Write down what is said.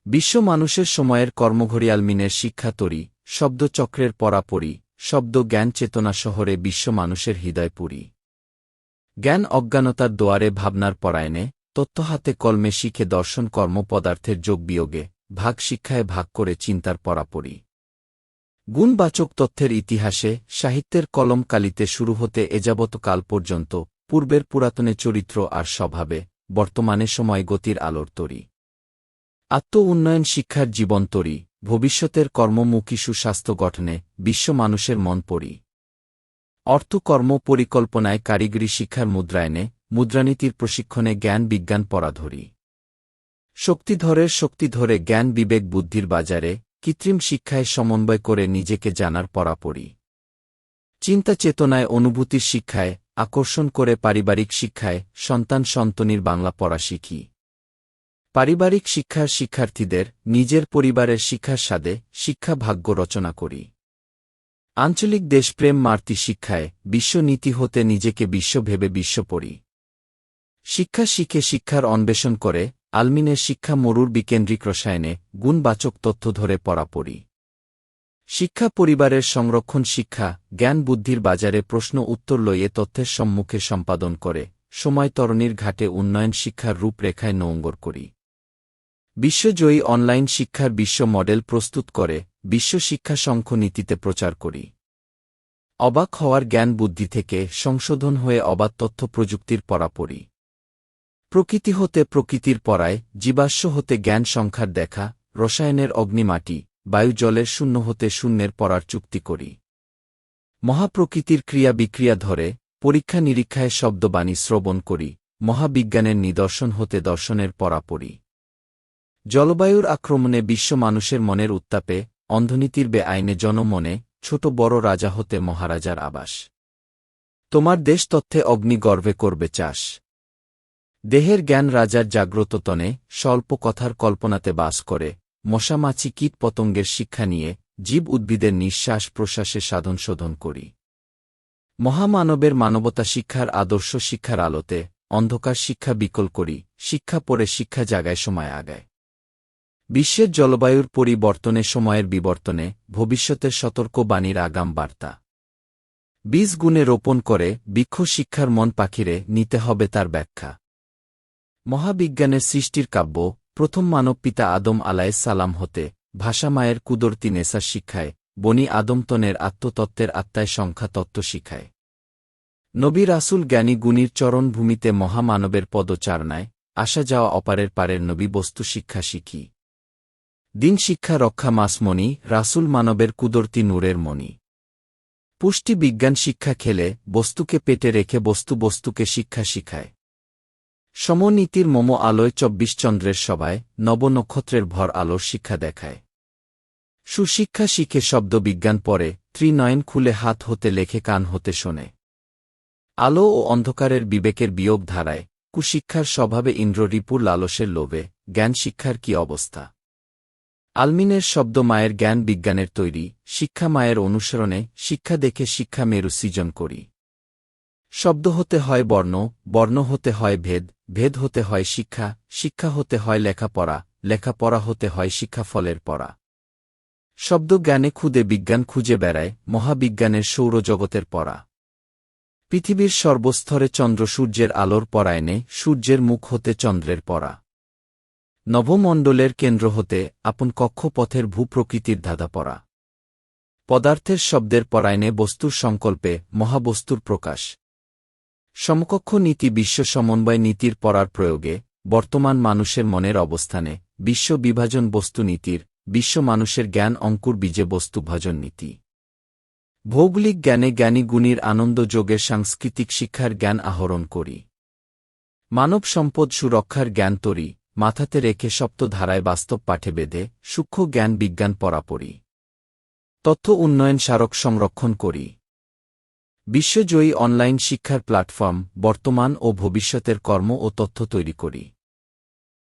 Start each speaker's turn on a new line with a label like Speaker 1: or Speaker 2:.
Speaker 1: বিশ্ব মানুষের সময়ের কর্মঘড়ি আলমিনের শিক্ষা তরি, শব্দচক্রের পরাপরি, শব্দ জ্ঞান চেতনা শহরে বিশ্ব মানুষের হৃদয়পুরী। জ্ঞান অজ্ঞানতার দোয়ারে ভাবনার পরায়ণে, তত্ত্ব হাতে কলমে শিখে দর্শন কর্ম পদার্থের যোগ বিয়োগে, ভাগ শিক্ষায় ভাগ করে চিন্তার পরাপরি। গুণবাচক তথ্যের ইতিহাসে, সাহিত্যের কলম কালিতে শুরু হতে এযাবৎ কাল পর্যন্ত, পূর্বের পুরাতনে চরিত্র আর স্বভাবে, বর্তমানে সময় গতির আলোর তরি। আত্ম-উন্নয়ন শিক্ষার জীবন তরি, ভবিষ্যতের কর্মমুখী সুস্বাস্থ্য গঠনে, বিশ্ব মানুষের মন পরি। অর্থকর্ম পরিকল্পনায় কারিগরি শিক্ষার মুদ্রায়নে, মুদ্রানীতির প্রশিক্ষণে জ্ঞান বিজ্ঞান পরাধরি। শক্তিধরের শক্তি ধরে জ্ঞান বিবেক বুদ্ধির বাজারে, কৃত্রিম শিক্ষায় সমন্বয় করে নিজেকে জানার পরাপরি। চিন্তা চেতনায় অনুভূতির শিক্ষায়, আকর্ষণ করে পারিবারিক শিক্ষায়, সন্তান সন্তনির বাংলা পড়া শিখি। পারিবারিক শিক্ষার শিক্ষার্থীদের, নিজের পরিবারের শিক্ষার স্বাদে, শিক্ষা ভাগ্য রচনা করি। আঞ্চলিক দেশপ্রেম মার্তি শিক্ষায়, বিশ্ব নীতি হতে নিজেকে বিশ্ব ভেবে বিশ্ব পড়ি। শিক্ষা শিখে শিক্ষার অন্বেষণ করে, আলমিনের শিক্ষা মরুর বিকেন্দ্রিক রসায়নে, গুণবাচক তথ্য ধরে পড়াপড়ি। শিক্ষা পরিবারের সংরক্ষণ শিক্ষা, জ্ঞান বুদ্ধির বাজারে প্রশ্ন উত্তর লইয়ে তথ্যের সম্মুখে সম্পাদন করে, সময় তরণীর ঘাটে উন্নয়ন শিক্ষার রূপরেখায় নৌঙ্গর করি। বিশ্বজয়ী অনলাইন শিক্ষার বিশ্ব মডেল প্রস্তুত করে, বিশ্ব শিক্ষা সংঘ নীতিতে প্রচার করি। অবাক হওয়ার জ্ঞান বুদ্ধি থেকে সংশোধন হয়ে অবাধ তথ্য প্রযুক্তির পরাপরি। প্রকৃতি হতে প্রকৃতির পড়ায়, জীবাশ্ম হতে জ্ঞান সংখ্যার দেখা, রসায়নের অগ্নিমাটি, বায়ু জলের শূন্য হতে শূন্যের পড়ার চুক্তি করি। মহাপ্রকৃতির ক্রিয়া বিক্রিয়া ধরে, পরীক্ষা নিরীক্ষায় শব্দবাণী শ্রবণ করি, মহাবিজ্ঞানের নিদর্শন হতে দর্শনের পরাপরি। জলবায়ুর আক্রমণে বিশ্ব মানুষের মনের উত্তাপে, অন্ধনীতির বেআইনে জনমনে, ছোট বড় রাজা হতে মহারাজার আবাস। তোমার দেশ তথ্যে অগ্নিগর্ভে করবে চাষ। দেহের জ্ঞান রাজার জাগ্রত তনে, স্বল্প কথার কল্পনাতে বাস করে, মশামাছি কীট পতঙ্গের শিক্ষা নিয়ে, জীব উদ্ভিদের নিঃশ্বাস প্রশ্বাসে সাধন শোধন করি। মহামানবের মানবতা শিক্ষার আদর্শ শিক্ষার আলোতে, অন্ধকার শিক্ষা বিকল করি, শিক্ষা পড়ে শিক্ষা জাগায় সময় আগায়। বিশ্বের জলবায়ুর পরিবর্তনে সময়ের বিবর্তনে, ভবিষ্যতের সতর্ক বাণীর আগাম বার্তা। বীজ গুণে রোপণ করে, বৃক্ষ শিক্ষার মন পাখিরে নিতে হবে তার ব্যাখ্যা। মহাবিজ্ঞানের সৃষ্টির কাব্য, প্রথম মানব পিতা আদম আলাইহিস সালাম হতে, ভাষা মায়ের কুদরতি নেসার শিক্ষায়, বনি আদমতনের আত্মতত্ত্বের আত্মায় সংখ্যা তত্ত্ব শিখায়। নবী রাসূল জ্ঞানী গুণীর চরণভূমিতে মহামানবের পদচারণায়, আসা যাওয়া অপারের পারের নবী বস্তু শিক্ষা শিখি। দিন শিক্ষা রক্ষা মাসমণি, রাসূল মানবের কুদরতি নূরের মণি। পুষ্টি বিজ্ঞান শিক্ষা খেলে, বস্তুকে পেটে রেখে বস্তুকে শিক্ষা শিখায়। সমনীতির মম আলোয় ২৪ চন্দ্রের সভায়, নবনক্ষত্রের ভর আলোর শিক্ষা দেখায়। সুশিক্ষা শিখে শব্দবিজ্ঞান পড়ে, ত্রিনয়ন খুলে হাত হতে লেখে কান হতে শোনে। আলো ও অন্ধকারের বিবেকের বিয়োগ ধারায়, কুশিক্ষার স্বভাবে ইন্দ্র রিপুর লালসের লোভে, জ্ঞান শিক্ষার কি অবস্থা। আলমিনের শব্দ মায়ের জ্ঞান বিজ্ঞানের তৈরি, শিক্ষা মায়ের অনুসরণে, শিক্ষা দেখে শিক্ষা মেরু সৃজন করি। শব্দ হতে হয় বর্ণ, বর্ণ হতে হয় ভেদ, ভেদ হতে হয় শিক্ষা, শিক্ষা হতে হয় লেখাপড়া, লেখাপড়া হতে হয় শিক্ষাফলের পড়া। শব্দ জ্ঞানে খুদে বিজ্ঞান খুঁজে বেড়ায়, মহাবিজ্ঞানের সৌরজগতের পড়া। পৃথিবীর সর্বস্তরে চন্দ্র সূর্যের আলোর পরায়নে, সূর্যের মুখ হতে চন্দ্রের পড়া। নভমণ্ডলের কেন্দ্র হতে, আপন কক্ষপথের ভূপ্রকৃতির ধাঁধা পড়া। পদার্থের শব্দের পরায়নে বস্তুর সংকল্পে, মহাবস্তুর প্রকাশ। সমকক্ষ নীতি বিশ্ব সমন্বয় নীতির পড়ার প্রয়োগে, বর্তমান মানুষের মনের অবস্থানে, বিশ্ব বিভাজন বস্তু নীতির, বিশ্ব মানুষের জ্ঞান অঙ্কুর বীজে বস্তু ভজন নীতি। ভৌগোলিক জ্ঞানে জ্ঞানী গুণীর আনন্দ যোগের সাংস্কৃতিক শিক্ষার জ্ঞান আহরণ করি। মানব সম্পদ সুরক্ষার জ্ঞান তরি, মাথাতে রেখে সপ্ত ধারায় বাস্তব পাঠে বেঁধে, সূক্ষ্ম জ্ঞান বিজ্ঞান পড়াপড়ি। তথ্য উন্নয়ন স্মারক সংরক্ষণ করি। বিশ্বজয়ী অনলাইন শিক্ষার প্ল্যাটফর্ম, বর্তমান ও ভবিষ্যতের কর্ম ও তথ্য তৈরি করি।